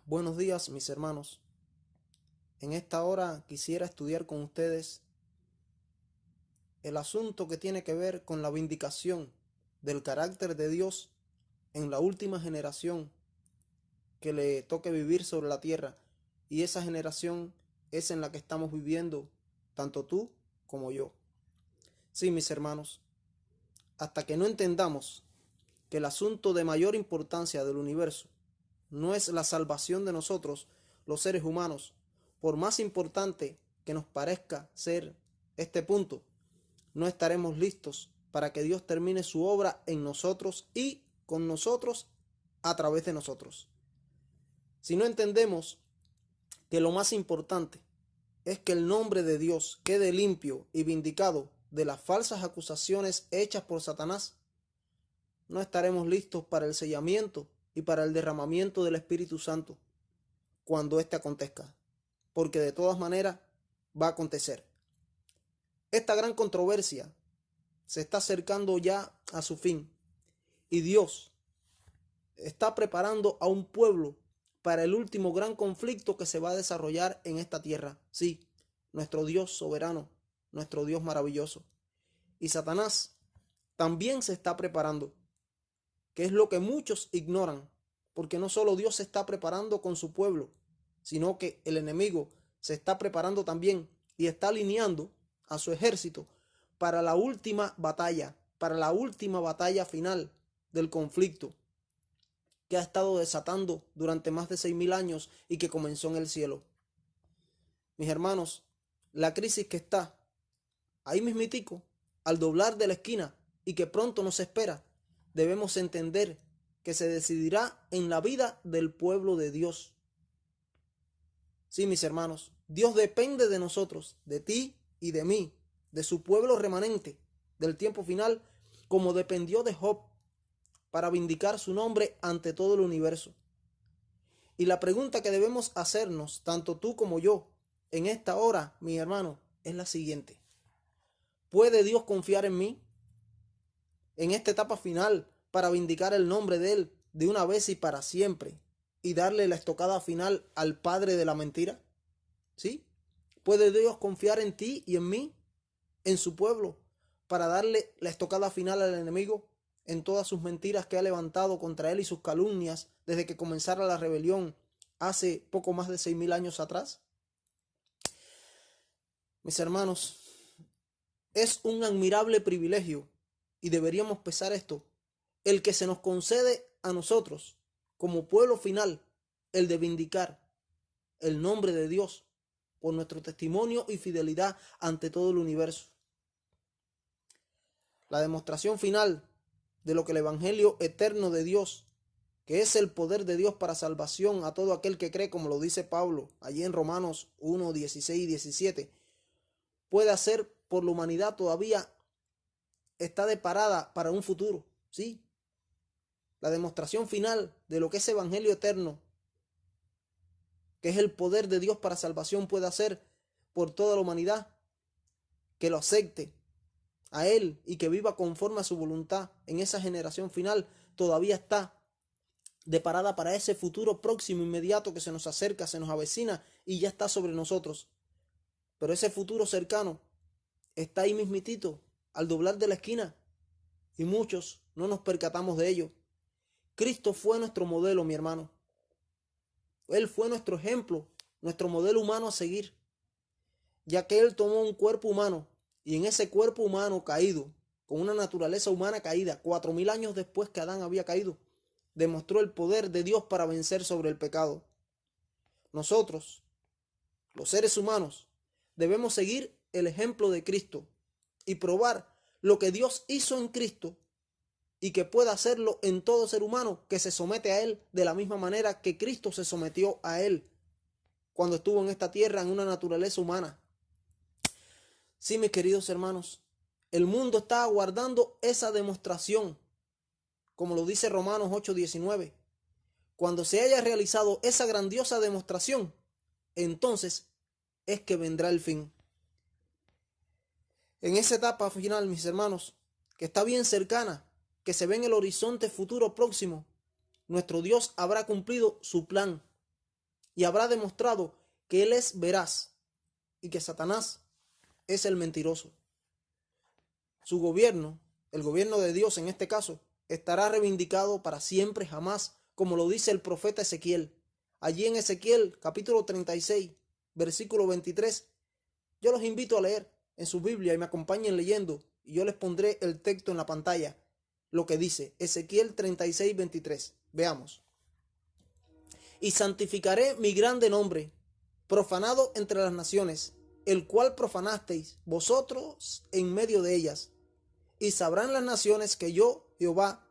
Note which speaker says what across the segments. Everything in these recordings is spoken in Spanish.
Speaker 1: Buenos días, mis hermanos. En esta hora quisiera estudiar con ustedes el asunto que tiene que ver con la vindicación del carácter de Dios en la última generación que le toque vivir sobre la tierra. Y esa generación es en la que estamos viviendo, tanto tú como yo. Sí, mis hermanos, hasta que no entendamos que el asunto de mayor importancia del universo no es la salvación de nosotros, los seres humanos, por más importante que nos parezca ser este punto, no estaremos listos para que Dios termine su obra en nosotros y con nosotros a través de nosotros. Si no entendemos que lo más importante es que el nombre de Dios quede limpio y vindicado de las falsas acusaciones hechas por Satanás, no estaremos listos para el sellamiento y para el derramamiento del Espíritu Santo cuando éste acontezca, porque de todas maneras va a acontecer. Esta gran controversia se está acercando ya a su fin y Dios está preparando a un pueblo para el último gran conflicto que se va a desarrollar en esta tierra. Sí, nuestro Dios soberano, nuestro Dios maravilloso. Y Satanás también se está preparando, que es lo que muchos ignoran, porque no solo Dios se está preparando con su pueblo, sino que el enemigo se está preparando también y está alineando a su ejército para la última batalla final del conflicto que ha estado desatando durante más de 6.000 años y que comenzó en el cielo. Mis hermanos, la crisis que está ahí mismitico, al doblar de la esquina y que pronto nos espera, debemos entender que se decidirá en la vida del pueblo de Dios. Sí, mis hermanos, Dios depende de nosotros, de ti y de mí, de su pueblo remanente del tiempo final, como dependió de Job para vindicar su nombre ante todo el universo. Y la pregunta que debemos hacernos, tanto tú como yo, en esta hora, mi hermano, es la siguiente. ¿Puede Dios confiar en mí en esta etapa final para vindicar el nombre de Él de una vez y para siempre y darle la estocada final al padre de la mentira? ¿Sí? ¿Puede Dios confiar en ti y en mí, en su pueblo, para darle la estocada final al enemigo en todas sus mentiras que ha levantado contra él y sus calumnias desde que comenzara la rebelión hace poco más de 6.000 años atrás? Mis hermanos, es un admirable privilegio y deberíamos pesar esto, el que se nos concede a nosotros como pueblo final, el de vindicar el nombre de Dios por nuestro testimonio y fidelidad ante todo el universo. La demostración final de lo que el Evangelio eterno de Dios, que es el poder de Dios para salvación a todo aquel que cree, como lo dice Pablo allí en Romanos 1, 16 y 17, puede hacer por la humanidad todavía está deparada para un futuro. Sí, la demostración final de lo que es Evangelio eterno, que es el poder de Dios para salvación, puede hacer por toda la humanidad, que lo acepte a Él y que viva conforme a su voluntad en esa generación final, todavía está deparada para ese futuro próximo, inmediato, que se nos acerca, se nos avecina y ya está sobre nosotros. Pero ese futuro cercano está ahí mismitito, al doblar de la esquina, y muchos no nos percatamos de ello. Cristo fue nuestro modelo, mi hermano. Él fue nuestro ejemplo, nuestro modelo humano a seguir, ya que Él tomó un cuerpo humano y en ese cuerpo humano caído, con una naturaleza humana caída, 4.000 años después que Adán había caído, demostró el poder de Dios para vencer sobre el pecado. Nosotros, los seres humanos, debemos seguir el ejemplo de Cristo y probar lo que Dios hizo en Cristo y que pueda hacerlo en todo ser humano que se somete a Él de la misma manera que Cristo se sometió a Él cuando estuvo en esta tierra en una naturaleza humana. Sí, mis queridos hermanos, el mundo está aguardando esa demostración, como lo dice Romanos 8:19. Cuando se haya realizado esa grandiosa demostración, entonces es que vendrá el fin. En esa etapa final, mis hermanos, que está bien cercana, que se ve en el horizonte futuro próximo, nuestro Dios habrá cumplido su plan y habrá demostrado que él es veraz y que Satanás es el mentiroso. Su gobierno, el gobierno de Dios en este caso, estará reivindicado para siempre, jamás, como lo dice el profeta Ezequiel. Allí en Ezequiel capítulo 36, versículo 23, yo los invito a leer en su Biblia y me acompañen leyendo, y yo les pondré el texto en la pantalla, lo que dice Ezequiel 36, 23. Veamos. Y santificaré mi grande nombre, profanado entre las naciones, el cual profanasteis vosotros en medio de ellas. Y sabrán las naciones que yo, Jehová,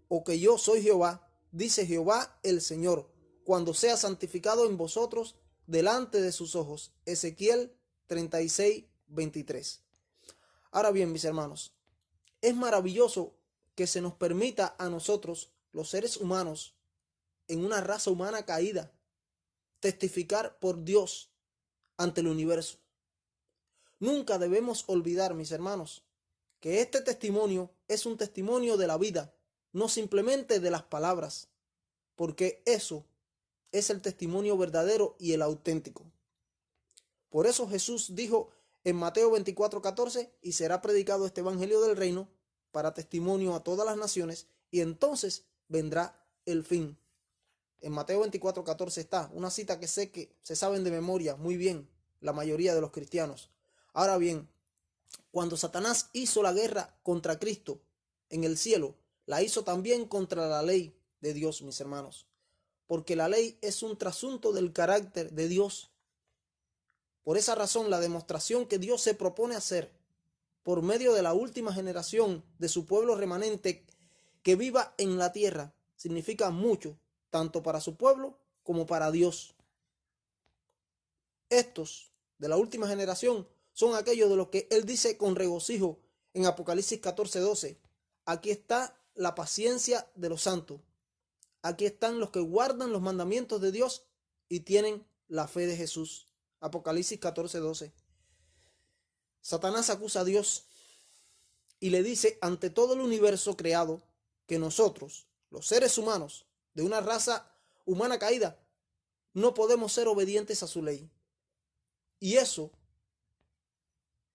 Speaker 1: o que yo soy Jehová, dice Jehová el Señor, cuando sea santificado en vosotros delante de sus ojos. Ezequiel 36, 23. Ahora bien, mis hermanos, es maravilloso que se nos permita a nosotros, los seres humanos, en una raza humana caída, testificar por Dios ante el universo. Nunca debemos olvidar, mis hermanos, que este testimonio es un testimonio de la vida, no simplemente de las palabras, porque eso es el testimonio verdadero y el auténtico. Por eso Jesús dijo en Mateo 24:14, y será predicado este evangelio del reino para testimonio a todas las naciones, y entonces vendrá el fin. En Mateo 24:14 está una cita que sé que se saben de memoria muy bien la mayoría de los cristianos. Ahora bien, cuando Satanás hizo la guerra contra Cristo en el cielo, la hizo también contra la ley de Dios, mis hermanos, porque la ley es un trasunto del carácter de Dios. Por esa razón, la demostración que Dios se propone hacer por medio de la última generación de su pueblo remanente que viva en la tierra significa mucho, tanto para su pueblo como para Dios. Estos de la última generación son aquellos de los que él dice con regocijo en Apocalipsis 14:12. Aquí está la paciencia de los santos. Aquí están los que guardan los mandamientos de Dios y tienen la fe de Jesús. Apocalipsis 14:12. Satanás acusa a Dios y le dice ante todo el universo creado que nosotros, los seres humanos de una raza humana caída, no podemos ser obedientes a su ley. Y eso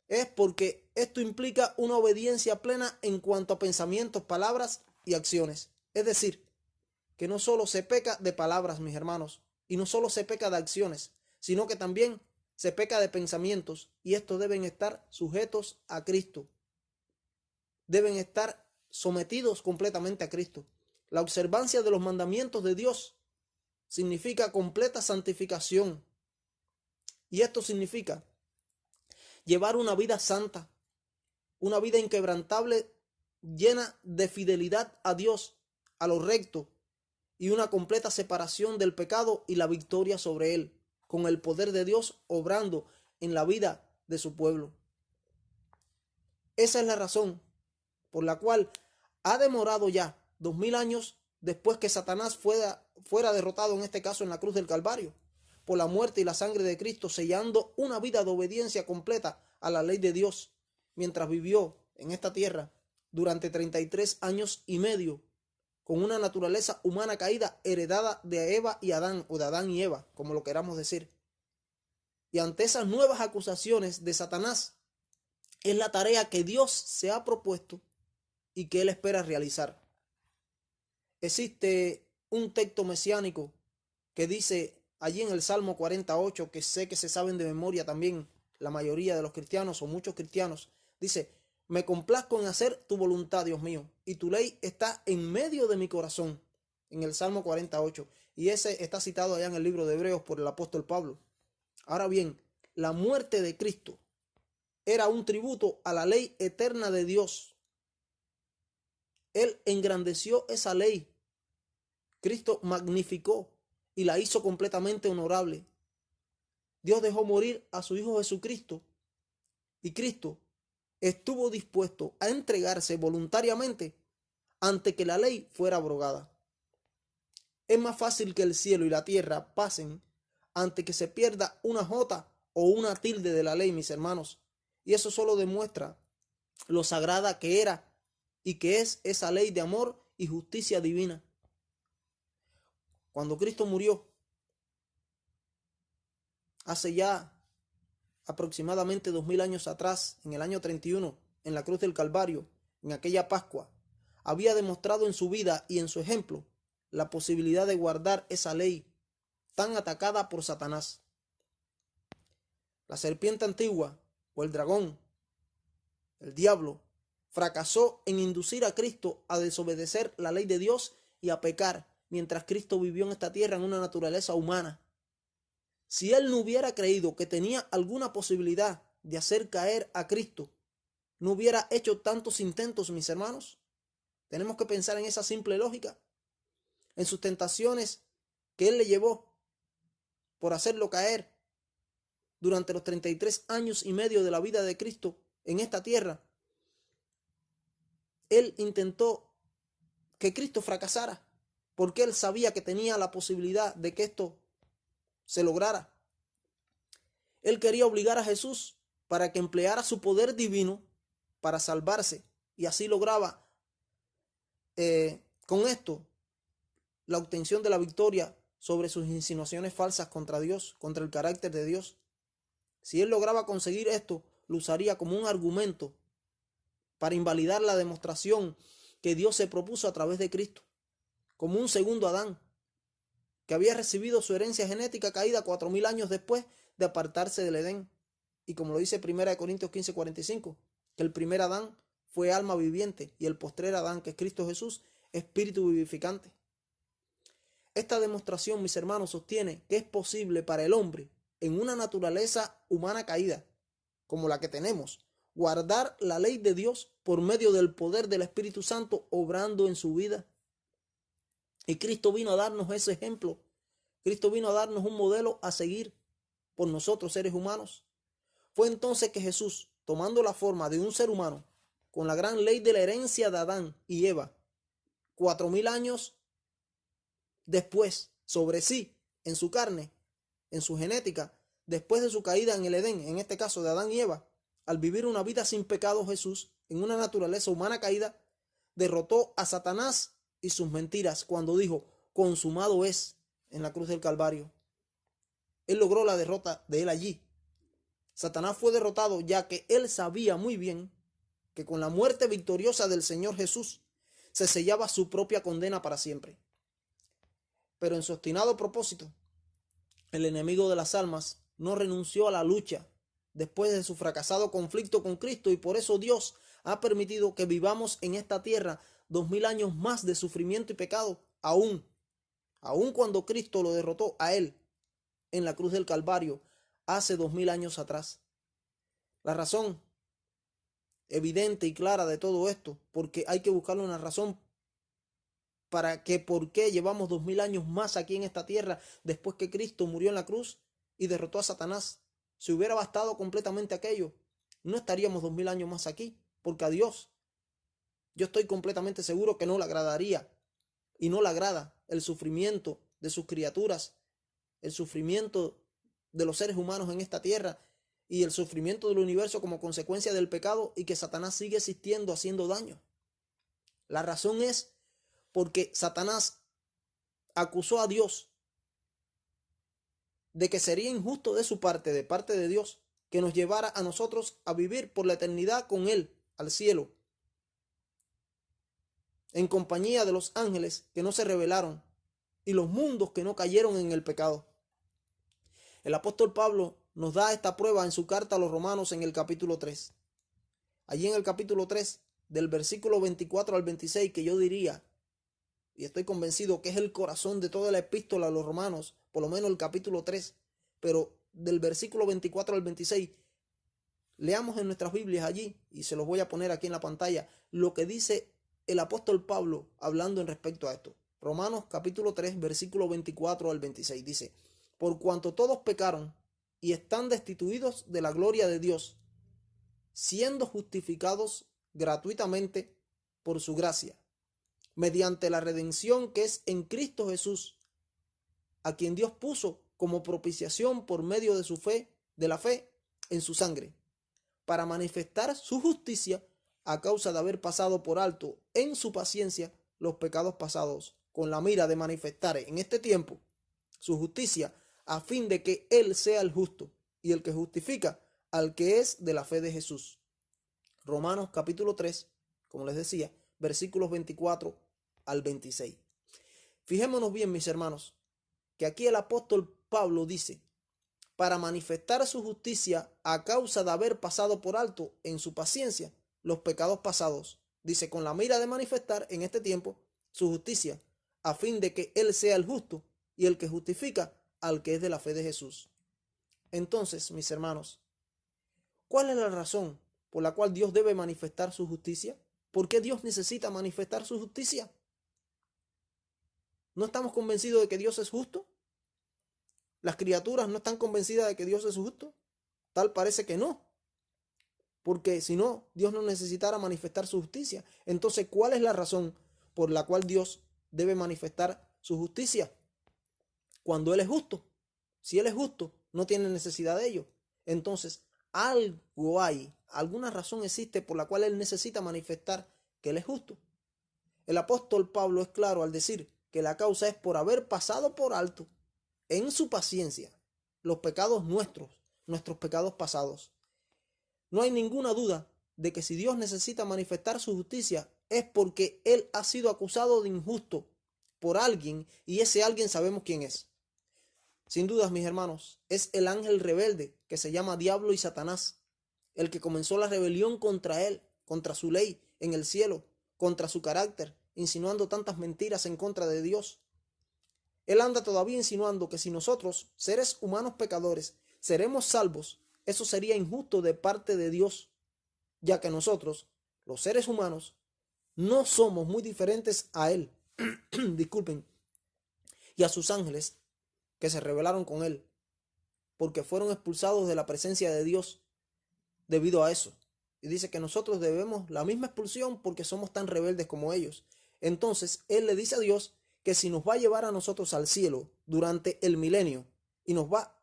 Speaker 1: es porque esto implica una obediencia plena en cuanto a pensamientos, palabras y acciones. Es decir, que no solo se peca de palabras, mis hermanos, y no solo se peca de acciones, sino que también se peca de pensamientos, y estos deben estar sujetos a Cristo. Deben estar sometidos completamente a Cristo. La observancia de los mandamientos de Dios significa completa santificación. Y esto significa llevar una vida santa, una vida inquebrantable, llena de fidelidad a Dios, a lo recto, y una completa separación del pecado y la victoria sobre él, con el poder de Dios obrando en la vida de su pueblo. Esa es la razón por la cual ha demorado ya 2000 años después que Satanás fuera derrotado, en este caso en la cruz del Calvario, por la muerte y la sangre de Cristo, sellando una vida de obediencia completa a la ley de Dios, mientras vivió en esta tierra durante 33 años y medio, con una naturaleza humana caída heredada de Eva y Adán, o de Adán y Eva, como lo queramos decir. Y ante esas nuevas acusaciones de Satanás, es la tarea que Dios se ha propuesto y que él espera realizar. Existe un texto mesiánico que dice allí en el Salmo 48, que sé que se saben de memoria también la mayoría de los cristianos o muchos cristianos, dice: me complazco en hacer tu voluntad, Dios mío, y tu ley está en medio de mi corazón, en el Salmo 48, y ese está citado allá en el libro de Hebreos por el apóstol Pablo. Ahora bien, la muerte de Cristo era un tributo a la ley eterna de Dios. Él engrandeció esa ley. Cristo magnificó y la hizo completamente honorable. Dios dejó morir a su Hijo Jesucristo, y Cristo estuvo dispuesto a entregarse voluntariamente ante que la ley fuera abrogada. Es más fácil que el cielo y la tierra pasen ante que se pierda una jota o una tilde de la ley, mis hermanos. Y eso solo demuestra lo sagrada que era y que es esa ley de amor y justicia divina. Cuando Cristo murió, hace ya aproximadamente 2000 años atrás, en el año 31, en la cruz del Calvario, en aquella Pascua, había demostrado en su vida y en su ejemplo la posibilidad de guardar esa ley tan atacada por Satanás. La serpiente antigua, o el dragón, el diablo, fracasó en inducir a Cristo a desobedecer la ley de Dios y a pecar, mientras Cristo vivió en esta tierra en una naturaleza humana. Si él no hubiera creído que tenía alguna posibilidad de hacer caer a Cristo, no hubiera hecho tantos intentos, mis hermanos. Tenemos que pensar en esa simple lógica, en sus tentaciones que él le llevó por hacerlo caer durante los 33 años y medio de la vida de Cristo en esta tierra. Él intentó que Cristo fracasara, porque él sabía que tenía la posibilidad de que esto se lograra. Él quería obligar a Jesús para que empleara su poder divino para salvarse, y así lograba con esto la obtención de la victoria sobre sus insinuaciones falsas contra Dios, contra el carácter de Dios. Si él lograba conseguir esto, lo usaría como un argumento para invalidar la demostración que Dios se propuso a través de Cristo, como un segundo Adán, que había recibido su herencia genética caída 4000 años después de apartarse del Edén. Y como lo dice 1 Corintios 15:45, que el primer Adán fue alma viviente y el postrer Adán, que es Cristo Jesús, espíritu vivificante. Esta demostración, mis hermanos, sostiene que es posible para el hombre, en una naturaleza humana caída, como la que tenemos, guardar la ley de Dios por medio del poder del Espíritu Santo obrando en su vida. Y Cristo vino a darnos ese ejemplo. Cristo vino a darnos un modelo a seguir por nosotros, seres humanos. Fue entonces que Jesús, tomando la forma de un ser humano, con la gran ley de la herencia de Adán y Eva, 4000 años después, sobre sí, en su carne, en su genética, después de su caída en el Edén, en este caso de Adán y Eva, al vivir una vida sin pecado, Jesús, en una naturaleza humana caída, derrotó a Satanás y sus mentiras cuando dijo, consumado es, en la cruz del Calvario. Él logró la derrota de él allí. Satanás fue derrotado ya que él sabía muy bien que con la muerte victoriosa del Señor Jesús se sellaba su propia condena para siempre. Pero en su obstinado propósito, el enemigo de las almas no renunció a la lucha después de su fracasado conflicto con Cristo, y por eso Dios ha permitido que vivamos en esta tierra 2000 años más de sufrimiento y pecado, aún cuando Cristo lo derrotó a él en la cruz del Calvario hace 2000 años atrás. La razón evidente y clara de todo esto, porque hay que buscarle una razón para que por qué llevamos 2000 años más aquí en esta tierra después que Cristo murió en la cruz y derrotó a Satanás. Si hubiera bastado completamente aquello, no estaríamos 2000 años más aquí, porque a Dios, yo estoy completamente seguro que no le agradaría y no le agrada el sufrimiento de sus criaturas, el sufrimiento de los seres humanos en esta tierra y el sufrimiento del universo como consecuencia del pecado, y que Satanás sigue existiendo haciendo daño. La razón es porque Satanás acusó a Dios de que sería injusto de su parte, de parte de Dios, que nos llevara a nosotros a vivir por la eternidad con Él al cielo, en compañía de los ángeles que no se rebelaron y los mundos que no cayeron en el pecado. El apóstol Pablo nos da esta prueba en su carta a los Romanos en el capítulo 3. Allí en el capítulo 3, del versículo 24 al 26, que yo diría, y estoy convencido que es el corazón de toda la epístola a los Romanos, por lo menos el capítulo 3, pero del versículo 24 al 26, leamos en nuestras Biblias allí, y se los voy a poner aquí en la pantalla, lo que dice el apóstol Pablo hablando en respecto a esto. Romanos capítulo 3, versículo 24 al 26, dice, por cuanto todos pecaron y están destituidos de la gloria de Dios, siendo justificados gratuitamente por su gracia, mediante la redención que es en Cristo Jesús, a quien Dios puso como propiciación por medio de su fe, de la fe en su sangre, para manifestar su justicia a causa de haber pasado por alto en su paciencia los pecados pasados, con la mira de manifestar en este tiempo su justicia a fin de que Él sea el justo y el que justifica al que es de la fe de Jesús. Romanos capítulo 3, como les decía, versículos 24 al 26. Fijémonos bien, mis hermanos, que aquí el apóstol Pablo dice, para manifestar su justicia a causa de haber pasado por alto en su paciencia los pecados pasados. Dice, con la mira de manifestar en este tiempo su justicia, a fin de que Él sea el justo y el que justifica al que es de la fe de Jesús. Entonces, mis hermanos, ¿cuál es la razón por la cual Dios debe manifestar su justicia? ¿Por qué Dios necesita manifestar su justicia? ¿No estamos convencidos de que Dios es justo? ¿Las criaturas no están convencidas de que Dios es justo? Tal parece que no. Porque si no, Dios no necesitara manifestar su justicia. Entonces, ¿cuál es la razón por la cual Dios debe manifestar su justicia? Cuando Él es justo. Si Él es justo, no tiene necesidad de ello. Entonces, algo hay, alguna razón existe por la cual Él necesita manifestar que Él es justo. El apóstol Pablo es claro al decir que la causa es por haber pasado por alto en su paciencia los pecados nuestros pecados pasados. No hay ninguna duda de que si Dios necesita manifestar su justicia es porque Él ha sido acusado de injusto por alguien y ese alguien sabemos quién es. Sin dudas, mis hermanos, es el ángel rebelde que se llama Diablo y Satanás, el que comenzó la rebelión contra Él, contra su ley en el cielo, contra su carácter, insinuando tantas mentiras en contra de Dios. Él anda todavía insinuando que si nosotros, seres humanos pecadores, seremos salvos, eso sería injusto de parte de Dios, ya que nosotros, los seres humanos, no somos muy diferentes a Él, disculpen, y a sus ángeles que se rebelaron con Él, porque fueron expulsados de la presencia de Dios debido a eso. Y dice que nosotros debemos la misma expulsión porque somos tan rebeldes como ellos. Entonces, Él le dice a Dios que si nos va a llevar a nosotros al cielo durante el milenio y nos va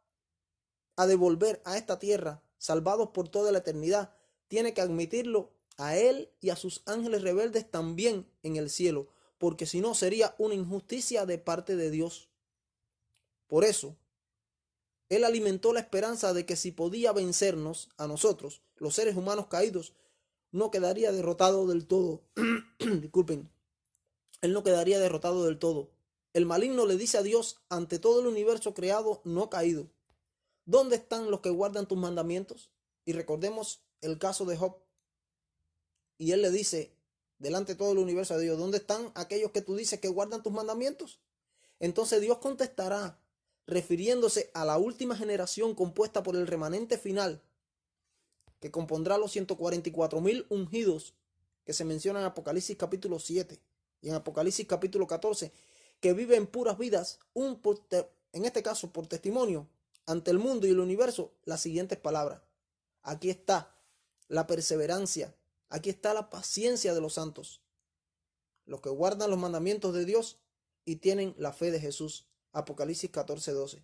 Speaker 1: a devolver a esta tierra salvados por toda la eternidad, tiene que admitirlo a Él y a sus ángeles rebeldes también en el cielo, porque si no sería una injusticia de parte de Dios. Por eso, Él alimentó la esperanza de que si podía vencernos a nosotros, los seres humanos caídos, no quedaría derrotado del todo. Disculpen. Él no quedaría derrotado del todo. El maligno le dice a Dios ante todo el universo creado no caído: ¿dónde están los que guardan tus mandamientos? Y recordemos el caso de Job. Y él le dice delante de todo el universo a Dios: ¿dónde están aquellos que tú dices que guardan tus mandamientos? Entonces Dios contestará, refiriéndose a la última generación compuesta por el remanente final, que compondrá los 144,000 ungidos que se mencionan en Apocalipsis capítulo 7 y en Apocalipsis capítulo 14, que viven puras vidas, en este caso por testimonio ante el mundo y el universo, las siguientes palabras: aquí está la perseverancia, aquí está la paciencia de los santos, los que guardan los mandamientos de Dios y tienen la fe de Jesús. Apocalipsis 14:12.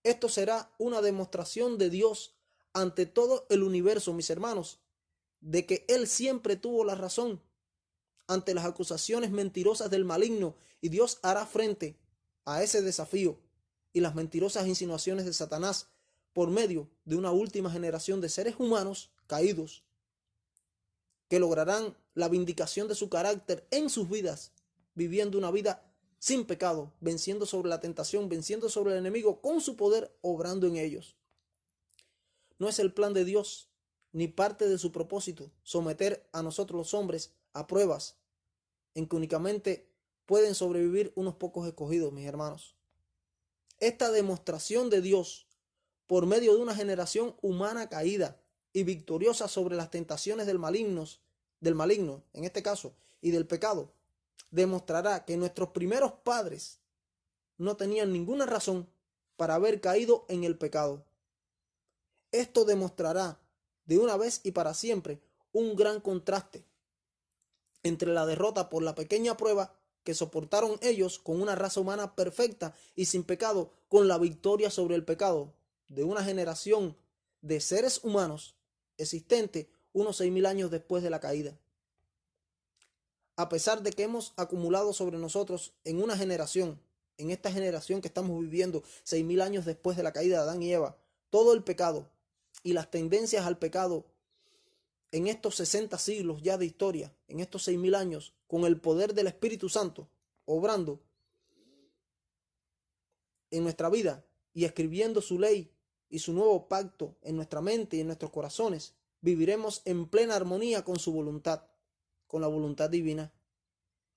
Speaker 1: Esto será una demostración de Dios ante todo el universo, mis hermanos, de que Él siempre tuvo la razón ante las acusaciones mentirosas del maligno, y Dios hará frente a ese desafío y las mentirosas insinuaciones de Satanás por medio de una última generación de seres humanos caídos que lograrán la vindicación de su carácter en sus vidas, viviendo una vida sin pecado, venciendo sobre la tentación, venciendo sobre el enemigo con su poder, obrando en ellos. No es el plan de Dios ni parte de su propósito someter a nosotros los hombres a pruebas en que únicamente pueden sobrevivir unos pocos escogidos, mis hermanos. Esta demostración de Dios por medio de una generación humana caída y victoriosa sobre las tentaciones del maligno, en este caso, y del pecado, demostrará que nuestros primeros padres no tenían ninguna razón para haber caído en el pecado. Esto demostrará de una vez y para siempre un gran contraste entre la derrota por la pequeña prueba que soportaron ellos con una raza humana perfecta y sin pecado, con la victoria sobre el pecado de una generación de seres humanos existente unos 6,000 años después de la caída. A pesar de que hemos acumulado sobre nosotros en una generación en esta generación que estamos viviendo, 6.000 años después de la caída de Adán y Eva, todo el pecado y las tendencias al pecado en estos 60 siglos ya de historia, en estos 6.000 años, con el poder del Espíritu Santo, obrando en nuestra vida y escribiendo su ley y su nuevo pacto en nuestra mente y en nuestros corazones, viviremos en plena armonía con su voluntad, con la voluntad divina.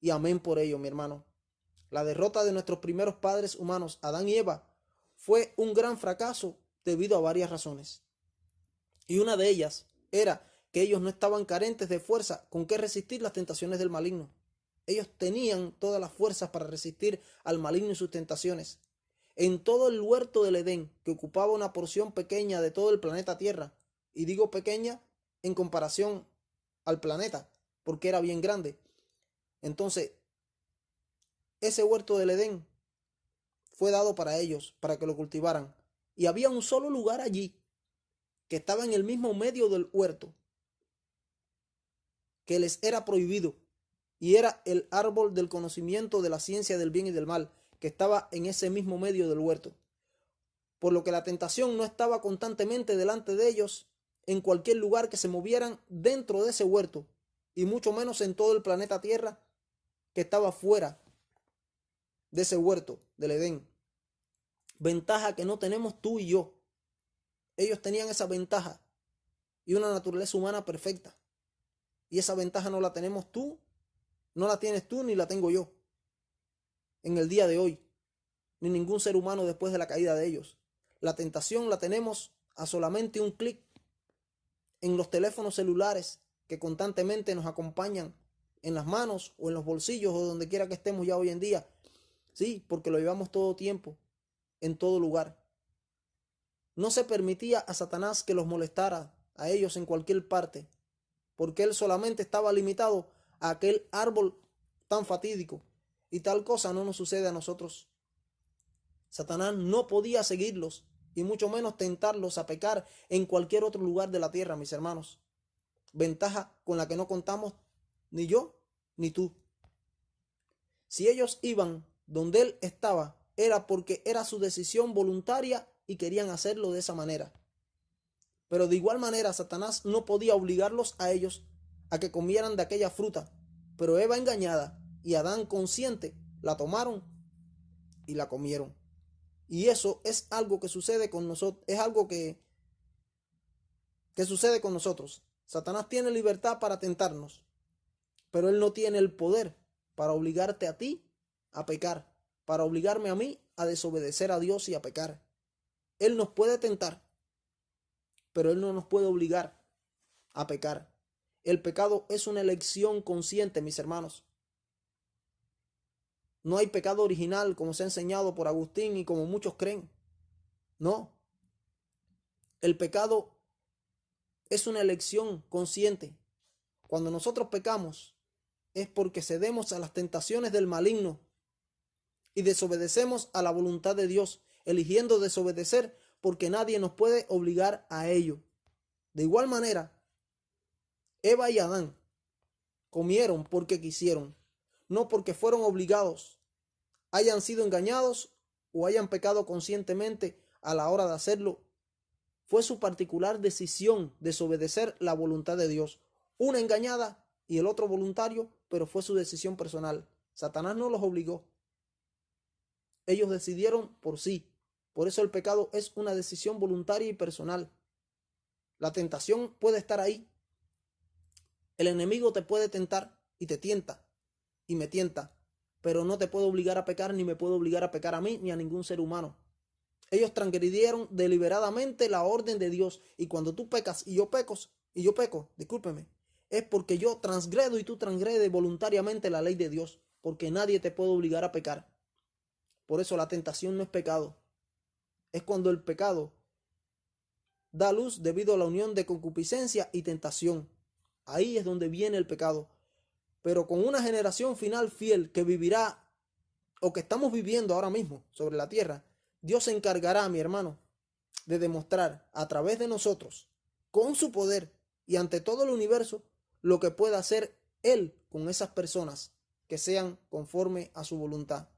Speaker 1: Y amén por ello, mi hermano. La derrota de nuestros primeros padres humanos, Adán y Eva, fue un gran fracaso debido a varias razones. Y una de ellas era que ellos no estaban carentes de fuerza con que resistir las tentaciones del maligno. Ellos tenían todas las fuerzas para resistir al maligno y sus tentaciones. En todo el huerto del Edén, que ocupaba una porción pequeña de todo el planeta Tierra, y digo pequeña en comparación al planeta, porque era bien grande. Entonces, ese huerto del Edén fue dado para ellos, para que lo cultivaran. Y había un solo lugar allí, que estaba en el mismo medio del huerto, que les era prohibido, y era el árbol del conocimiento de la ciencia del bien y del mal, que estaba en ese mismo medio del huerto. Por lo que la tentación no estaba constantemente delante de ellos en cualquier lugar que se movieran dentro de ese huerto, y mucho menos en todo el planeta Tierra que estaba fuera de ese huerto del Edén. Ventaja que no tenemos tú y yo. Ellos tenían esa ventaja y una naturaleza humana perfecta. Y esa ventaja no la tenemos tú, no la tienes tú, ni la tengo yo en el día de hoy, ni ningún ser humano después de la caída de ellos. La tentación la tenemos a solamente un clic en los teléfonos celulares que constantemente nos acompañan en las manos o en los bolsillos o donde quiera que estemos ya hoy en día. Sí, porque lo llevamos todo tiempo, en todo lugar. No se permitía a Satanás que los molestara a ellos en cualquier parte, porque él solamente estaba limitado a aquel árbol tan fatídico. Y tal cosa no nos sucede a nosotros. Satanás no podía seguirlos y mucho menos tentarlos a pecar en cualquier otro lugar de la tierra, mis hermanos. Ventaja con la que no contamos ni yo ni tú. Si ellos iban donde él estaba, era porque era su decisión voluntaria y querían hacerlo de esa manera. Pero de igual manera, Satanás no podía obligarlos a ellos a que comieran de aquella fruta. Pero Eva engañada y Adán consciente la tomaron y la comieron. Y eso es algo que sucede con nosotros, es algo que sucede con nosotros. Satanás tiene libertad para tentarnos, pero él no tiene el poder para obligarte a ti a pecar, para obligarme a mí a desobedecer a Dios y a pecar. Él nos puede tentar, pero él no nos puede obligar a pecar. El pecado es una elección consciente, mis hermanos. No hay pecado original como se ha enseñado por Agustín y como muchos creen. No. El pecado es una elección consciente. Cuando nosotros pecamos es porque cedemos a las tentaciones del maligno y desobedecemos a la voluntad de Dios, eligiendo desobedecer porque nadie nos puede obligar a ello. De igual manera, Eva y Adán comieron porque quisieron, no porque fueron obligados, hayan sido engañados o hayan pecado conscientemente a la hora de hacerlo. Fue su particular decisión desobedecer la voluntad de Dios. Una engañada y el otro voluntario, pero fue su decisión personal. Satanás no los obligó. Ellos decidieron por sí. Por eso el pecado es una decisión voluntaria y personal. La tentación puede estar ahí. El enemigo te puede tentar y te tienta y me tienta, pero no te puede obligar a pecar ni me puede obligar a pecar a mí ni a ningún ser humano. Ellos transgredieron deliberadamente la orden de Dios, y cuando tú pecas y yo peco, discúlpeme, es porque yo transgredo y tú transgredes voluntariamente la ley de Dios, porque nadie te puede obligar a pecar. Por eso la tentación no es pecado. Es cuando el pecado da luz debido a la unión de concupiscencia y tentación. Ahí es donde viene el pecado. Pero con una generación final fiel que vivirá, o que estamos viviendo ahora mismo sobre la tierra, Dios se encargará, mi hermano, de demostrar a través de nosotros, con su poder y ante todo el universo, lo que pueda hacer Él con esas personas que sean conforme a su voluntad.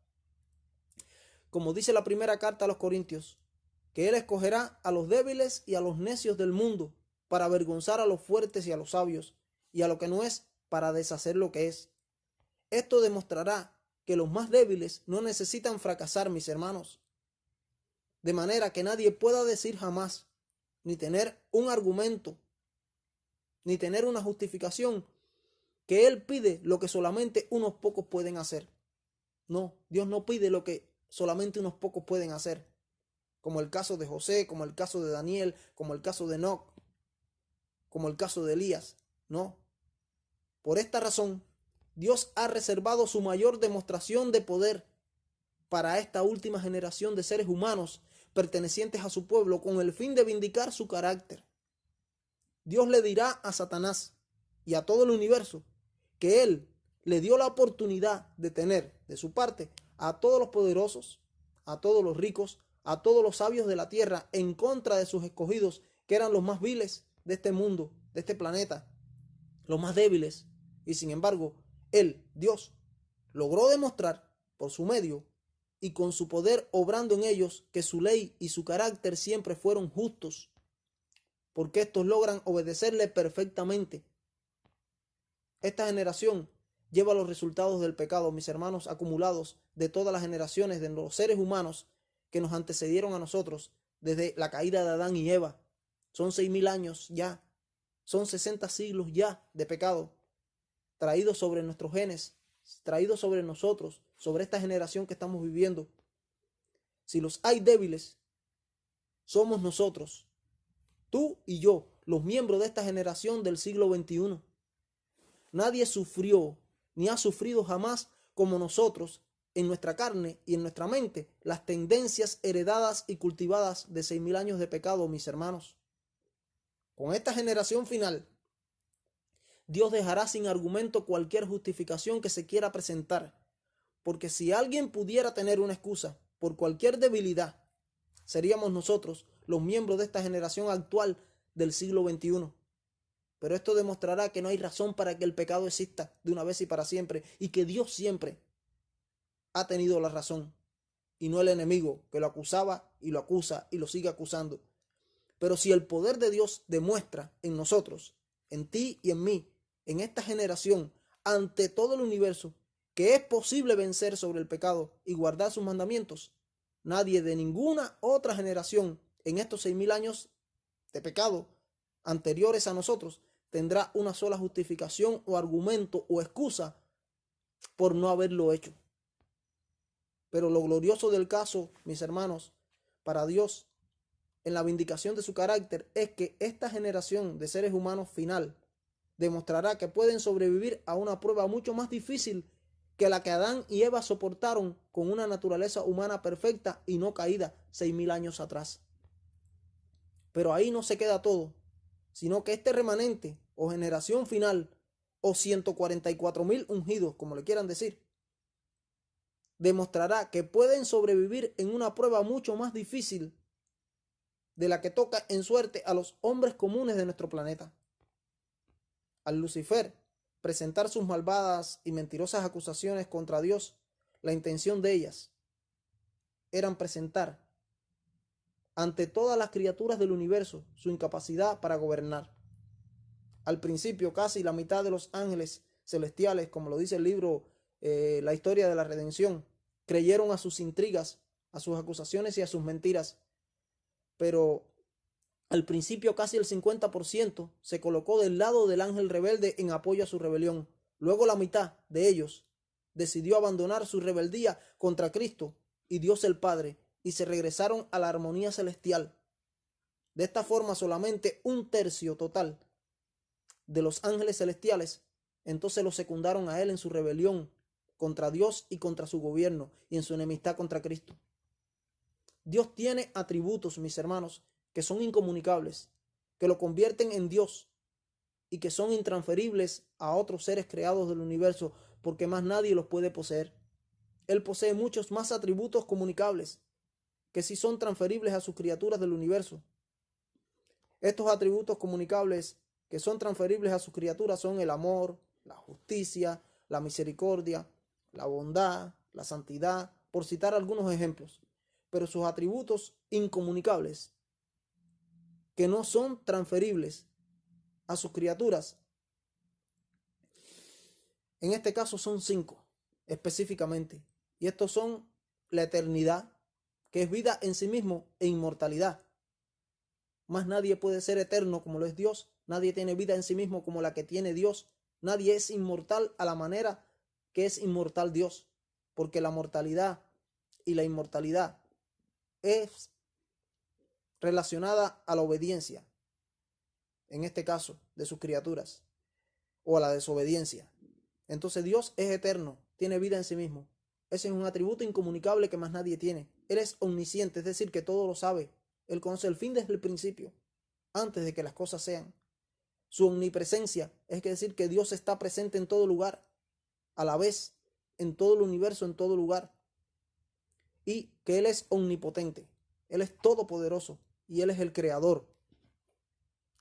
Speaker 1: como dice la primera carta a los Corintios, que Él escogerá a los débiles y a los necios del mundo para avergonzar a los fuertes y a los sabios, y a lo que no es para deshacer lo que es. Esto demostrará que los más débiles no necesitan fracasar, mis hermanos, de manera que nadie pueda decir jamás, ni tener un argumento, ni tener una justificación, que Él pide lo que solamente unos pocos pueden hacer. No, Dios no pide lo que solamente unos pocos pueden hacer, como el caso de José, como el caso de Daniel, como el caso de Enoc, como el caso de Elías. No. Por esta razón, Dios ha reservado su mayor demostración de poder para esta última generación de seres humanos pertenecientes a su pueblo, con el fin de vindicar su carácter. Dios le dirá a Satanás y a todo el universo que Él le dio la oportunidad de tener de su parte a todos los poderosos, a todos los ricos, a todos los sabios de la tierra, en contra de sus escogidos, que eran los más viles de este mundo, de este planeta, los más débiles. Y sin embargo, Él, Dios, logró demostrar por su medio y con su poder obrando en ellos que su ley y su carácter siempre fueron justos, porque estos logran obedecerle perfectamente. Esta generación lleva los resultados del pecado, mis hermanos, acumulados de todas las generaciones de los seres humanos que nos antecedieron a nosotros desde la caída de Adán y Eva. Son 6.000 años ya, son 60 siglos ya de pecado, traídos sobre nuestros genes, traídos sobre nosotros, sobre esta generación que estamos viviendo. Si los hay débiles, somos nosotros, tú y yo, los miembros de esta generación del siglo XXI. Nadie sufrió ni ha sufrido jamás como nosotros en nuestra carne y en nuestra mente las tendencias heredadas y cultivadas de 6.000 años de pecado, mis hermanos. Con esta generación final, Dios dejará sin argumento cualquier justificación que se quiera presentar, porque si alguien pudiera tener una excusa por cualquier debilidad, seríamos nosotros, los miembros de esta generación actual del siglo XXI. Pero esto demostrará que no hay razón para que el pecado exista de una vez y para siempre, y que Dios siempre ha tenido la razón, y no el enemigo que lo acusaba y lo acusa y lo sigue acusando. Pero si el poder de Dios demuestra en nosotros, en ti y en mí, en esta generación, ante todo el universo, que es posible vencer sobre el pecado y guardar sus mandamientos, nadie de ninguna otra generación en estos 6.000 años de pecado anteriores a nosotros tendrá una sola justificación o argumento o excusa por no haberlo hecho. Pero lo glorioso del caso, mis hermanos, para Dios, en la vindicación de su carácter, es que esta generación de seres humanos final demostrará que pueden sobrevivir a una prueba mucho más difícil que la que Adán y Eva soportaron con una naturaleza humana perfecta y no caída 6.000 años atrás. Pero ahí no se queda todo, sino que este remanente o generación final, o 144.000 ungidos, como le quieran decir, demostrará que pueden sobrevivir en una prueba mucho más difícil de la que toca en suerte a los hombres comunes de nuestro planeta. Al Lucifer presentar sus malvadas y mentirosas acusaciones contra Dios, la intención de ellas eran presentar ante todas las criaturas del universo su incapacidad para gobernar. Al principio, casi la mitad de los ángeles celestiales, como lo dice el libro La historia de la redención, creyeron a sus intrigas, a sus acusaciones y a sus mentiras. Pero al principio casi el 50% se colocó del lado del ángel rebelde en apoyo a su rebelión. Luego la mitad de ellos decidió abandonar su rebeldía contra Cristo y Dios el Padre y se regresaron a la armonía celestial. De esta forma solamente 1/3 total de los ángeles celestiales entonces lo secundaron a él en su rebelión contra Dios y contra su gobierno y en su enemistad contra Cristo. Dios tiene atributos, mis hermanos, que son incomunicables, que lo convierten en Dios y que son intransferibles a otros seres creados del universo, porque más nadie los puede poseer. Él posee muchos más atributos comunicables que sí son transferibles a sus criaturas del universo. Estos atributos comunicables que son transferibles a sus criaturas son el amor, la justicia, la misericordia, la bondad, la santidad, por citar algunos ejemplos, pero sus atributos incomunicables, que no son transferibles a sus criaturas, en este caso son 5 específicamente, y estos son la eternidad, que es vida en sí mismo, e inmortalidad. Más nadie puede ser eterno como lo es Dios, nadie tiene vida en sí mismo como la que tiene Dios, nadie es inmortal a la manera que es inmortal Dios, porque la mortalidad y la inmortalidad es relacionada a la obediencia, en este caso, de sus criaturas, o a la desobediencia. Entonces Dios es eterno, tiene vida en sí mismo. Ese es un atributo incomunicable que más nadie tiene. Él es omnisciente, es decir, que todo lo sabe. Él conoce el fin desde el principio, antes de que las cosas sean. Su omnipresencia es decir que Dios está presente en todo lugar, a la vez, en todo el universo, en todo lugar. Y que Él es omnipotente, Él es todopoderoso y Él es el creador,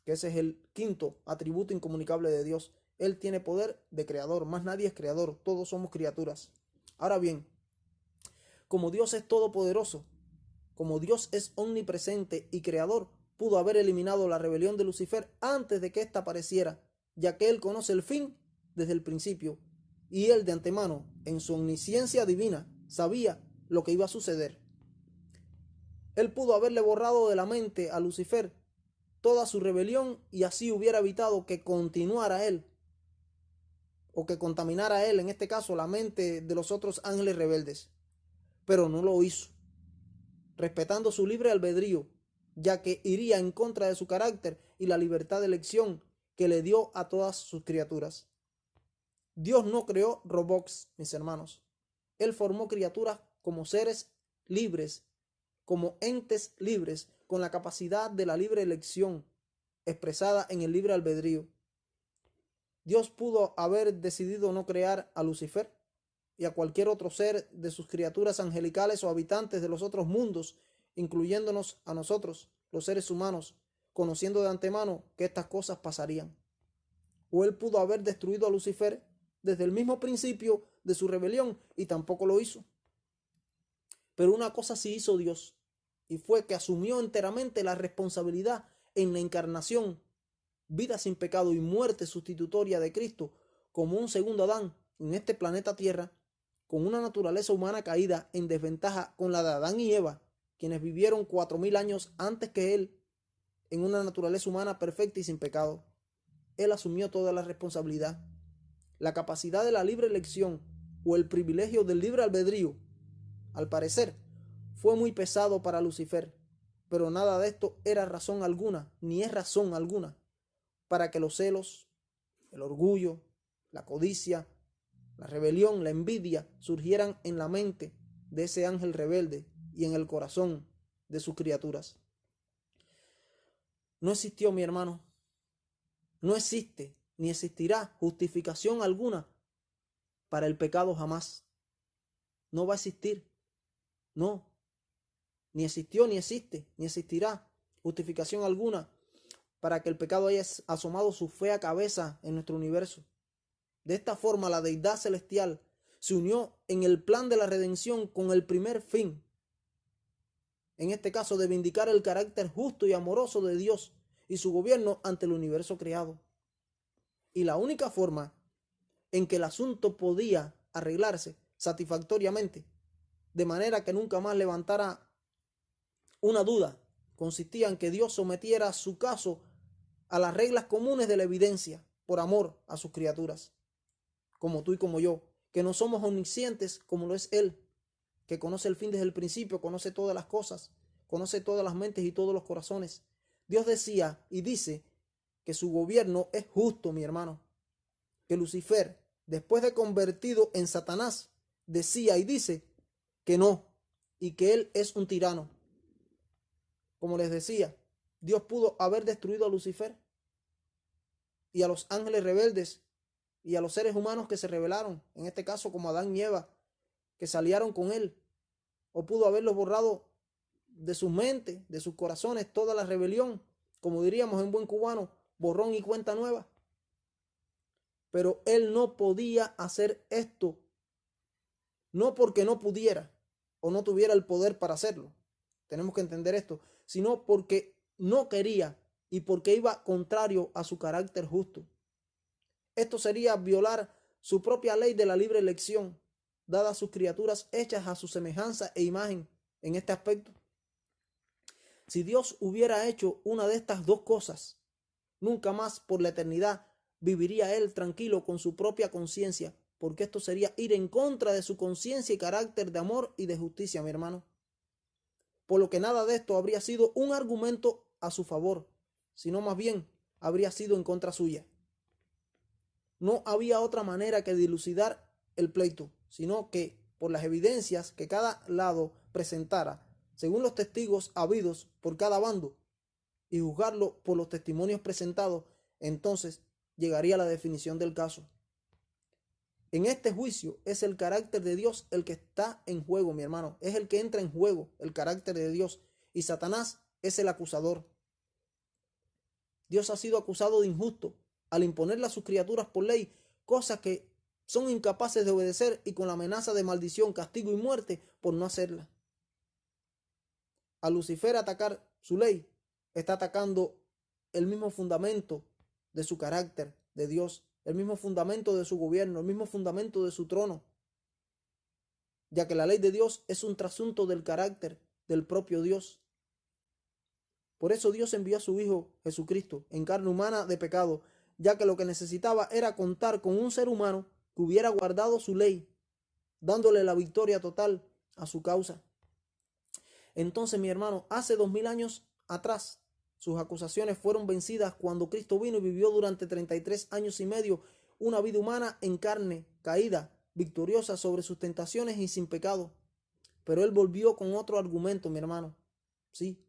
Speaker 1: que ese es el quinto atributo incomunicable de Dios. Él tiene poder de creador, más nadie es creador, todos somos criaturas. Ahora bien, como Dios es todopoderoso, como Dios es omnipresente y creador, pudo haber eliminado la rebelión de Lucifer antes de que ésta apareciera, ya que Él conoce el fin desde el principio, y Él de antemano, en su omnisciencia divina, sabía lo que iba a suceder. Él pudo haberle borrado de la mente a Lucifer toda su rebelión y así hubiera evitado que continuara él, o que contaminara él, en este caso, la mente de los otros ángeles rebeldes. Pero no lo hizo, respetando su libre albedrío, ya que iría en contra de su carácter y la libertad de elección que le dio a todas sus criaturas. Dios no creó robots, mis hermanos. Él formó criaturas como seres libres, como entes libres, con la capacidad de la libre elección, expresada en el libre albedrío. Dios pudo haber decidido no crear a Lucifer y a cualquier otro ser de sus criaturas angelicales o habitantes de los otros mundos, incluyéndonos a nosotros, los seres humanos, conociendo de antemano que estas cosas pasarían. O Él pudo haber destruido a Lucifer desde el mismo principio de su rebelión y tampoco lo hizo. Pero una cosa sí hizo Dios, y fue que asumió enteramente la responsabilidad en la encarnación, vida sin pecado y muerte sustitutoria de Cristo, como un segundo Adán en este planeta Tierra, con una naturaleza humana caída en desventaja con la de Adán y Eva, quienes vivieron 4000 años antes que Él, en una naturaleza humana perfecta y sin pecado. Él asumió toda la responsabilidad. La capacidad de la libre elección o el privilegio del libre albedrío, al parecer, fue muy pesado para Lucifer, pero nada de esto era razón alguna, ni es razón alguna, para que los celos, el orgullo, la codicia, la rebelión, la envidia surgieran en la mente de ese ángel rebelde y en el corazón de sus criaturas. No existió, mi hermano, no existe ni existirá justificación alguna para el pecado jamás. No va a existir, no. Ni existió, ni existe, ni existirá justificación alguna para que el pecado haya asomado su fea cabeza en nuestro universo. De esta forma, la deidad celestial se unió en el plan de la redención con el primer fin, en este caso de vindicar el carácter justo y amoroso de Dios y su gobierno ante el universo creado. Y la única forma en que el asunto podía arreglarse satisfactoriamente, de manera que nunca más levantara una duda, consistía en que Dios sometiera su caso a las reglas comunes de la evidencia por amor a sus criaturas, como tú y como yo, que no somos omniscientes como lo es Él, que conoce el fin desde el principio, conoce todas las cosas, conoce todas las mentes y todos los corazones. Dios decía y dice que su gobierno es justo, mi hermano, que Lucifer, después de convertido en Satanás, decía y dice que no, y que él es un tirano. Como les decía, Dios pudo haber destruido a Lucifer y a los ángeles rebeldes y a los seres humanos que se rebelaron, en este caso como Adán y Eva, que salieron con él, o pudo haberlos borrado de sus mentes, de sus corazones, toda la rebelión, como diríamos en buen cubano, borrón y cuenta nueva. Pero él no podía hacer esto, no porque no pudiera, o no tuviera el poder para hacerlo. Tenemos que entender esto, sino porque no quería y porque iba contrario a su carácter justo. Esto sería violar su propia ley de la libre elección, dada a sus criaturas hechas a su semejanza e imagen en este aspecto. Si Dios hubiera hecho una de estas dos cosas, nunca más por la eternidad viviría él tranquilo con su propia conciencia, porque esto sería ir en contra de su conciencia y carácter de amor y de justicia, mi hermano. Por lo que nada de esto habría sido un argumento a su favor, sino más bien habría sido en contra suya. No había otra manera que dilucidar el pleito, sino que por las evidencias que cada lado presentara, según los testigos habidos por cada bando, y juzgarlo por los testimonios presentados, entonces llegaría a la definición del caso. En este juicio es el carácter de Dios el que está en juego, mi hermano. Es el que entra en juego, el carácter de Dios. Y Satanás es el acusador. Dios ha sido acusado de injusto al imponerle a sus criaturas por ley cosas que son incapaces de obedecer y con la amenaza de maldición, castigo y muerte por no hacerlas. Al Lucifer atacar su ley, está atacando el mismo fundamento de su carácter de Dios, el mismo fundamento de su gobierno, el mismo fundamento de su trono, ya que la ley de Dios es un trasunto del carácter del propio Dios. Por eso Dios envió a su Hijo Jesucristo en carne humana de pecado, ya que lo que necesitaba era contar con un ser humano que hubiera guardado su ley, dándole la victoria total a su causa. Entonces, mi hermano, hace 2000 años atrás, sus acusaciones fueron vencidas cuando Cristo vino y vivió durante 33 años y medio una vida humana en carne, caída, victoriosa sobre sus tentaciones y sin pecado. Pero Él volvió con otro argumento, mi hermano. Sí.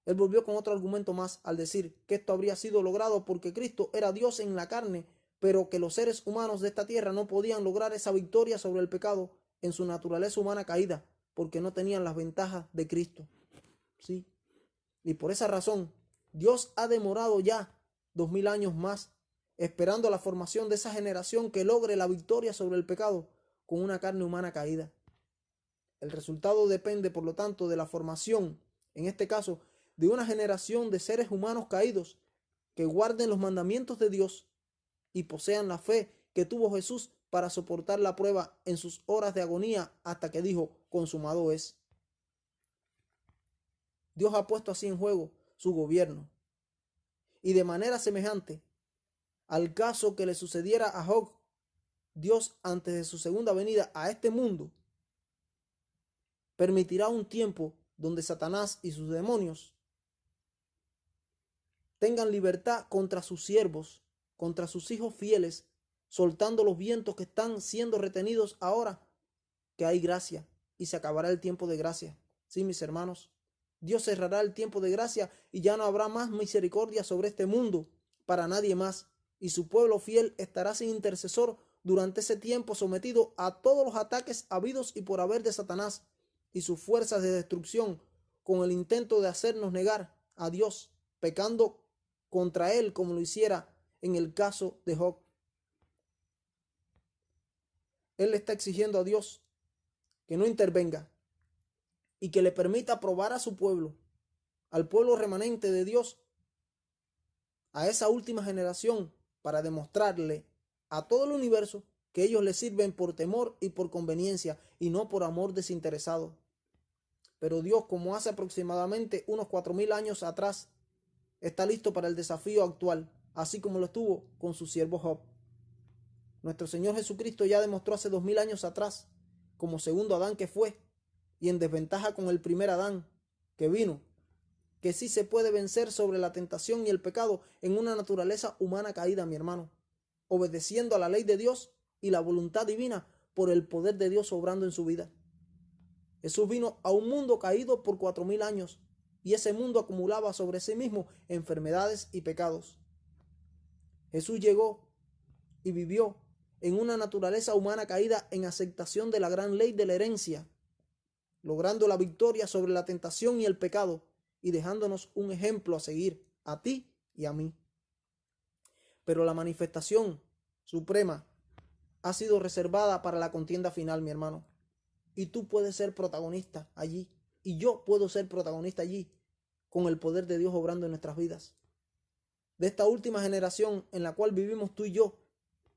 Speaker 1: Él volvió con otro argumento más al decir que esto habría sido logrado porque Cristo era Dios en la carne, pero que los seres humanos de esta tierra no podían lograr esa victoria sobre el pecado en su naturaleza humana caída, porque no tenían las ventajas de Cristo. Sí. Y por esa razón, Dios ha demorado ya 2000 años más, esperando la formación de esa generación que logre la victoria sobre el pecado con una carne humana caída. El resultado depende, por lo tanto, de la formación, en este caso, de una generación de seres humanos caídos que guarden los mandamientos de Dios y posean la fe que tuvo Jesús para soportar la prueba en sus horas de agonía hasta que dijo, consumado es. Dios ha puesto así en juego su gobierno. Y de manera semejante al caso que le sucediera a Job, Dios antes de su segunda venida a este mundo permitirá un tiempo donde Satanás y sus demonios tengan libertad contra sus siervos, contra sus hijos fieles, soltando los vientos que están siendo retenidos ahora que hay gracia y se acabará el tiempo de gracia. Sí, mis hermanos, Dios cerrará el tiempo de gracia y ya no habrá más misericordia sobre este mundo para nadie más, y su pueblo fiel estará sin intercesor durante ese tiempo, sometido a todos los ataques habidos y por haber de Satanás y sus fuerzas de destrucción, con el intento de hacernos negar a Dios, pecando contra él como lo hiciera en el caso de Job. Él le está exigiendo a Dios que no intervenga y que le permita probar a su pueblo, al pueblo remanente de Dios, a esa última generación, para demostrarle a todo el universo que ellos le sirven por temor y por conveniencia y no por amor desinteresado. Pero Dios, como hace aproximadamente unos 4000 años atrás, está listo para el desafío actual, así como lo estuvo con su siervo Job. Nuestro Señor Jesucristo ya demostró hace 2000 años atrás, como segundo Adán que fue, y en desventaja con el primer Adán que vino, que sí se puede vencer sobre la tentación y el pecado en una naturaleza humana caída, mi hermano, obedeciendo a la ley de Dios y la voluntad divina por el poder de Dios obrando en su vida. Jesús vino a un mundo caído por 4000 años y ese mundo acumulaba sobre sí mismo enfermedades y pecados. Jesús llegó y vivió en una naturaleza humana caída en aceptación de la gran ley de la herencia, logrando la victoria sobre la tentación y el pecado y dejándonos un ejemplo a seguir a ti y a mí. Pero la manifestación suprema ha sido reservada para la contienda final, mi hermano. Y tú puedes ser protagonista allí. Y yo puedo ser protagonista allí, con el poder de Dios obrando en nuestras vidas. De esta última generación en la cual vivimos tú y yo,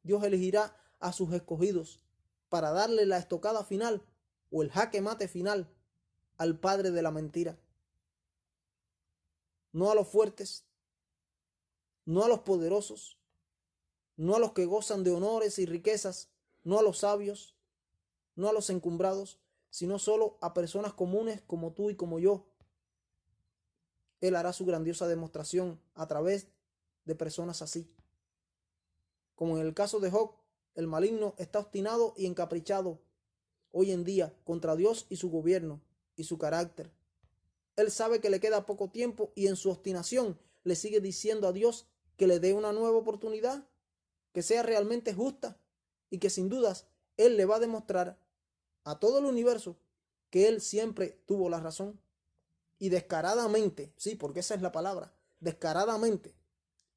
Speaker 1: Dios elegirá a sus escogidos para darle la estocada final o el jaque mate final al padre de la mentira. No a los fuertes, no a los poderosos, no a los que gozan de honores y riquezas, no a los sabios, no a los encumbrados, sino solo a personas comunes como tú y como yo. Él hará su grandiosa demostración a través de personas así. Como en el caso de Job, el maligno está obstinado y encaprichado hoy en día contra Dios y su gobierno y su carácter. Él sabe que le queda poco tiempo y en su obstinación le sigue diciendo a Dios que le dé una nueva oportunidad, que sea realmente justa y que sin dudas Él le va a demostrar a todo el universo que Él siempre tuvo la razón. Y descaradamente, sí, porque esa es la palabra, descaradamente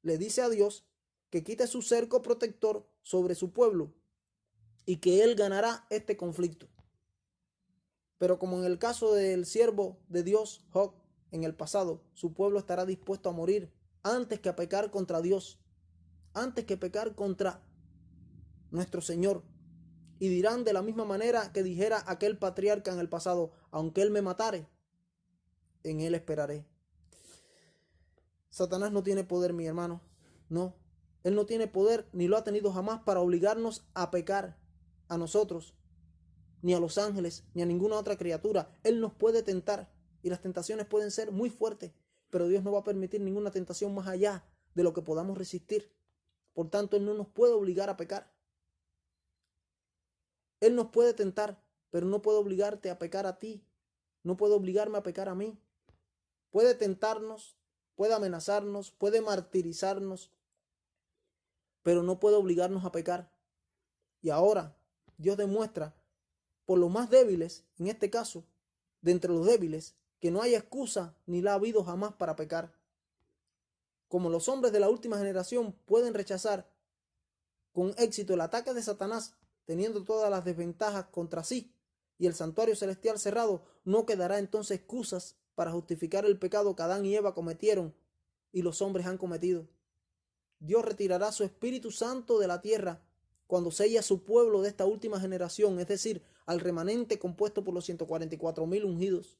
Speaker 1: le dice a Dios que quite su cerco protector sobre su pueblo y que Él ganará este conflicto. Pero como en el caso del siervo de Dios, Job, en el pasado, su pueblo estará dispuesto a morir antes que a pecar contra Dios, antes que pecar contra nuestro Señor. Y dirán de la misma manera que dijera aquel patriarca en el pasado: aunque Él me matare, en Él esperaré. Satanás no tiene poder, mi hermano. No, Él no tiene poder ni lo ha tenido jamás para obligarnos a pecar a nosotros, ni a los ángeles, ni a ninguna otra criatura. Él nos puede tentar y las tentaciones pueden ser muy fuertes, pero Dios no va a permitir ninguna tentación más allá de lo que podamos resistir. Por tanto, Él no nos puede obligar a pecar. Él nos puede tentar, pero no puede obligarte a pecar a ti. No puede obligarme a pecar a mí. Puede tentarnos, puede amenazarnos, puede martirizarnos, pero no puede obligarnos a pecar. Y ahora Dios demuestra por los más débiles, en este caso, de entre los débiles, que no hay excusa ni la ha habido jamás para pecar. Como los hombres de la última generación pueden rechazar con éxito el ataque de Satanás, teniendo todas las desventajas contra sí, y el santuario celestial cerrado, no quedará entonces excusas para justificar el pecado que Adán y Eva cometieron y los hombres han cometido. Dios retirará su Espíritu Santo de la tierra cuando sella su pueblo de esta última generación, es decir, al remanente compuesto por los 144,000 ungidos.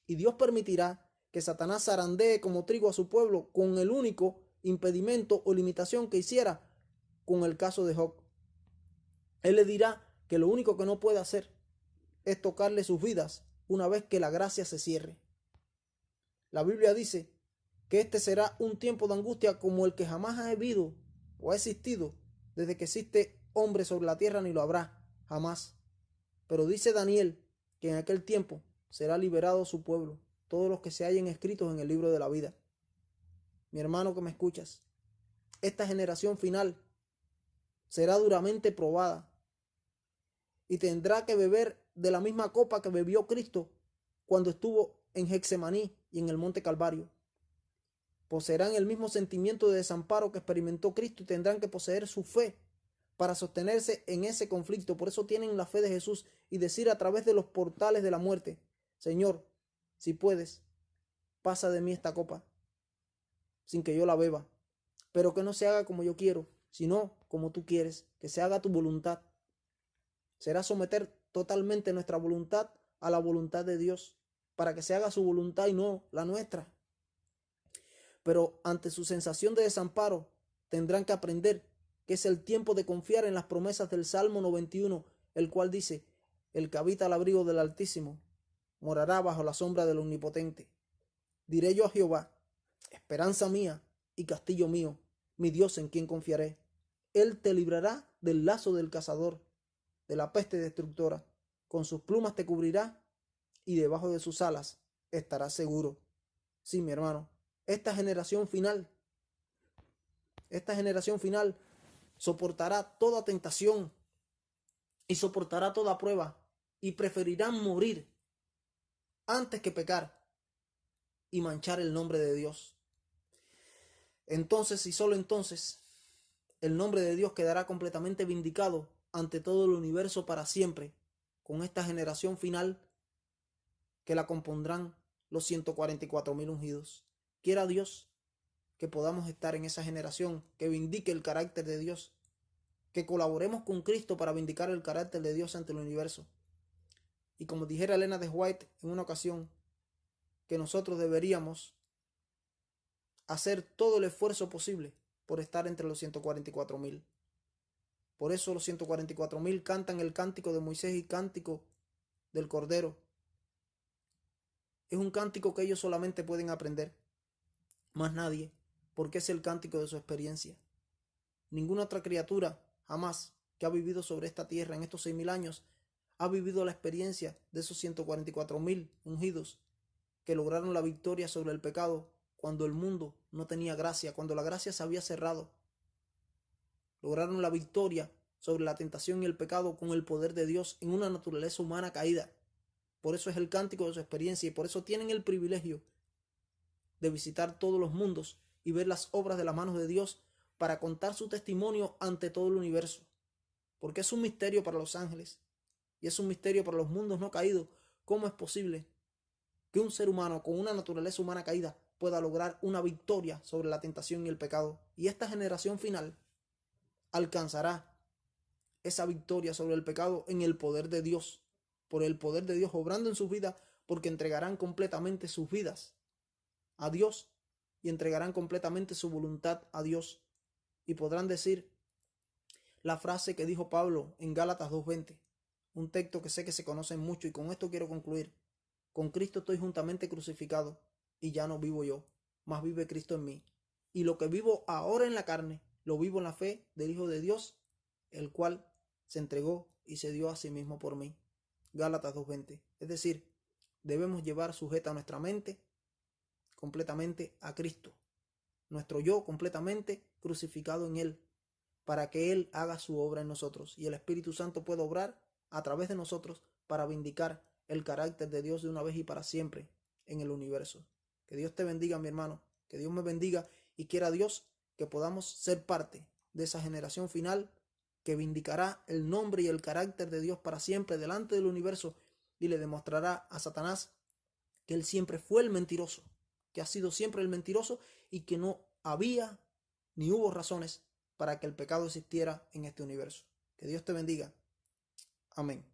Speaker 1: Y Dios permitirá que Satanás zarandee como trigo a su pueblo con el único impedimento o limitación que hiciera con el caso de Job. Él le dirá que lo único que no puede hacer es tocarle sus vidas una vez que la gracia se cierre. La Biblia dice que este será un tiempo de angustia como el que jamás ha habido o ha existido desde que existe hombre sobre la tierra, ni lo habrá jamás. Pero dice Daniel que en aquel tiempo será liberado su pueblo, todos los que se hallen escritos en el libro de la vida. Mi hermano que me escuchas, esta generación final será duramente probada y tendrá que beber de la misma copa que bebió Cristo cuando estuvo en Getsemaní y en el monte Calvario. Poseerán el mismo sentimiento de desamparo que experimentó Cristo y tendrán que poseer su fe para sostenerse en ese conflicto. Por eso tienen la fe de Jesús y decir a través de los portales de la muerte: Señor, si puedes, pasa de mí esta copa, sin que yo la beba, pero que no se haga como yo quiero, sino como tú quieres, que se haga tu voluntad. Será someter totalmente nuestra voluntad a la voluntad de Dios, para que se haga su voluntad y no la nuestra. Pero ante su sensación de desamparo, tendrán que aprender que es el tiempo de confiar en las promesas del Salmo 91, el cual dice: el que habita al abrigo del Altísimo morará bajo la sombra del Omnipotente. Diré yo a Jehová: esperanza mía y castillo mío, mi Dios en quien confiaré. Él te librará del lazo del cazador, de la peste destructora. Con sus plumas te cubrirá y debajo de sus alas estarás seguro. Sí, mi hermano, esta generación final soportará toda tentación y soportará toda prueba y preferirán morir antes que pecar y manchar el nombre de Dios. Entonces y solo entonces el nombre de Dios quedará completamente vindicado ante todo el universo para siempre, con esta generación final que la compondrán los 144,000 ungidos. Quiera Dios que podamos estar en esa generación que vindique el carácter de Dios, que colaboremos con Cristo para vindicar el carácter de Dios ante el universo. Y como dijera Elena de White en una ocasión, que nosotros deberíamos hacer todo el esfuerzo posible por estar entre los 144,000. Por eso los 144,000 cantan el cántico de Moisés y cántico del Cordero. Es un cántico que ellos solamente pueden aprender, más nadie, porque es el cántico de su experiencia. Ninguna otra criatura jamás que ha vivido sobre esta tierra en estos 6,000 años ha vivido la experiencia de esos 144,000 ungidos que lograron la victoria sobre el pecado cuando el mundo no tenía gracia, cuando la gracia se había cerrado. Lograron la victoria sobre la tentación y el pecado con el poder de Dios en una naturaleza humana caída. Por eso es el cántico de su experiencia y por eso tienen el privilegio de visitar todos los mundos y ver las obras de las manos de Dios para contar su testimonio ante todo el universo. Porque es un misterio para los ángeles y es un misterio para los mundos no caídos. ¿Cómo es posible que un ser humano con una naturaleza humana caída pueda lograr una victoria sobre la tentación y el pecado? Y esta generación final alcanzará esa victoria sobre el pecado en el poder de Dios, por el poder de Dios obrando en sus vidas, porque entregarán completamente sus vidas a Dios y entregarán completamente su voluntad a Dios y podrán decir la frase que dijo Pablo en Gálatas 2:20, un texto que sé que se conocen mucho y con esto quiero concluir. Con Cristo estoy juntamente crucificado y ya no vivo yo, mas vive Cristo en mí. Y lo que vivo ahora en la carne, lo vivo en la fe del Hijo de Dios, el cual se entregó y se dio a sí mismo por mí. Gálatas 2:20. Es decir, debemos llevar sujeta nuestra mente completamente a Cristo, nuestro yo completamente crucificado en Él, para que Él haga su obra en nosotros y el Espíritu Santo pueda obrar a través de nosotros para vindicar el carácter de Dios de una vez y para siempre en el universo. Que Dios te bendiga, mi hermano, que Dios me bendiga y quiera Dios que podamos ser parte de esa generación final que vindicará el nombre y el carácter de Dios para siempre delante del universo y le demostrará a Satanás que él siempre fue el mentiroso, que ha sido siempre el mentiroso y que no había ni hubo razones para que el pecado existiera en este universo. Que Dios te bendiga. Amén.